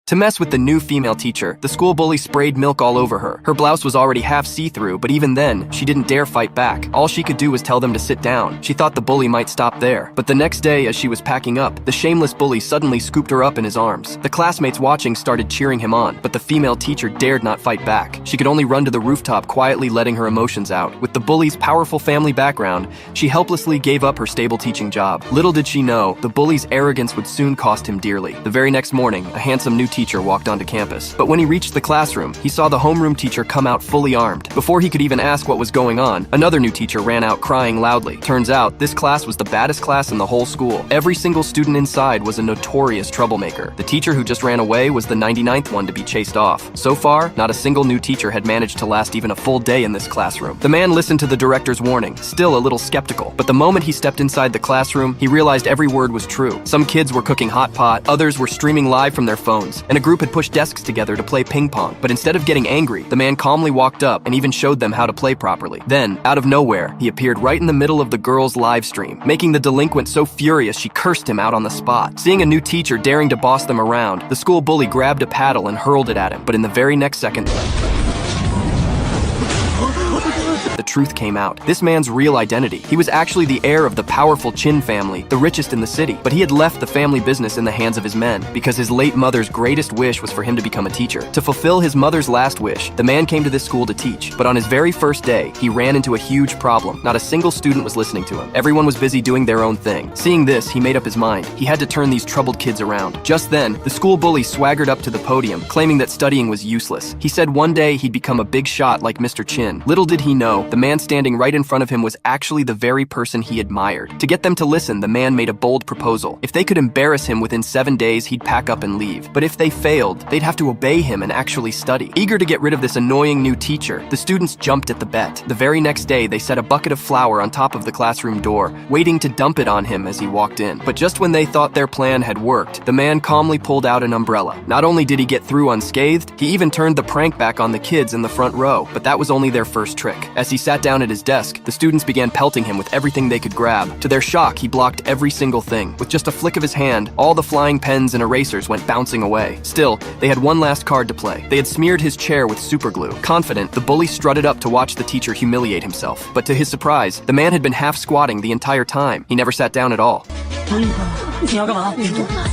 To mess with the new female teacher, the school bully sprayed milk all over her. Her blouse was already half see-through, but even then, she didn't dare fight back. All she could do was tell them to sit down. She thought the bully might stop there. But the next day, as she was packing up, the shameless bully suddenly scooped her up in his arms. The classmates watching started cheering him on, but the female teacher dared not fight back. She could only run to the rooftop, quietly letting her emotions out. With the bully's powerful family background, she helplessly gave up her stable teaching job. Little did she know, the bully's arrogance would soon cost him dearly. The very next morning, a handsome new teacher walked onto campus. But when he reached the classroom, he saw the homeroom teacher come out fully armed. Before he could even ask what was going on, another new teacher ran out crying loudly. Turns out, this class was the baddest class in the whole school. Every single student inside was a notorious troublemaker. The teacher who just ran away was the 99th one to be chased off. So far, not a single new teacher had managed to last even a full day in this classroom. The man listened to the director's warning, still a little skeptical. But the moment he stepped inside the classroom, he realized every word was true. Some kids were cooking hot pot, others were streaming live from their phones, and a group had pushed desks together to play ping pong. But instead of getting angry, the man calmly walked up and even showed them how to play properly. Then, out of nowhere, he appeared right in the middle of the girls' live stream, making the delinquent so furious she cursed him out on the spot. Seeing a new teacher daring to boss them around, the school bully grabbed a paddle and hurled it at him. But in the very next second, the truth came out. This man's real identity. He was actually the heir of the powerful Chin family, the richest in the city. But he had left the family business in the hands of his men, because his late mother's greatest wish was for him to become a teacher. To fulfill his mother's last wish, the man came to this school to teach. But on his very first day, he ran into a huge problem. Not a single student was listening to him. Everyone was busy doing their own thing. Seeing this, he made up his mind. He had to turn these troubled kids around. Just then, the school bully swaggered up to the podium, claiming that studying was useless. He said one day he'd become a big shot like Mr. Chin. Little did he know, the man standing right in front of him was actually the very person he admired. To get them to listen, the man made a bold proposal. If they could embarrass him within 7 days, he'd pack up and leave. But if they failed, they'd have to obey him and actually study. Eager to get rid of this annoying new teacher, the students jumped at the bet. The very next day, they set a bucket of flour on top of the classroom door, waiting to dump it on him as he walked in. But just when they thought their plan had worked, the man calmly pulled out an umbrella. Not only did he get through unscathed, he even turned the prank back on the kids in the front row. But that was only their first trick. As he sat down at his desk, the students began pelting him with everything they could grab. To their shock, he blocked every single thing. With just a flick of his hand, all the flying pens and erasers went bouncing away. Still, they had one last card to play. They had smeared his chair with superglue. Confident, the bully strutted up to watch the teacher humiliate himself. But to his surprise, the man had been half squatting the entire time. He never sat down at all. 你要干嘛？别过来！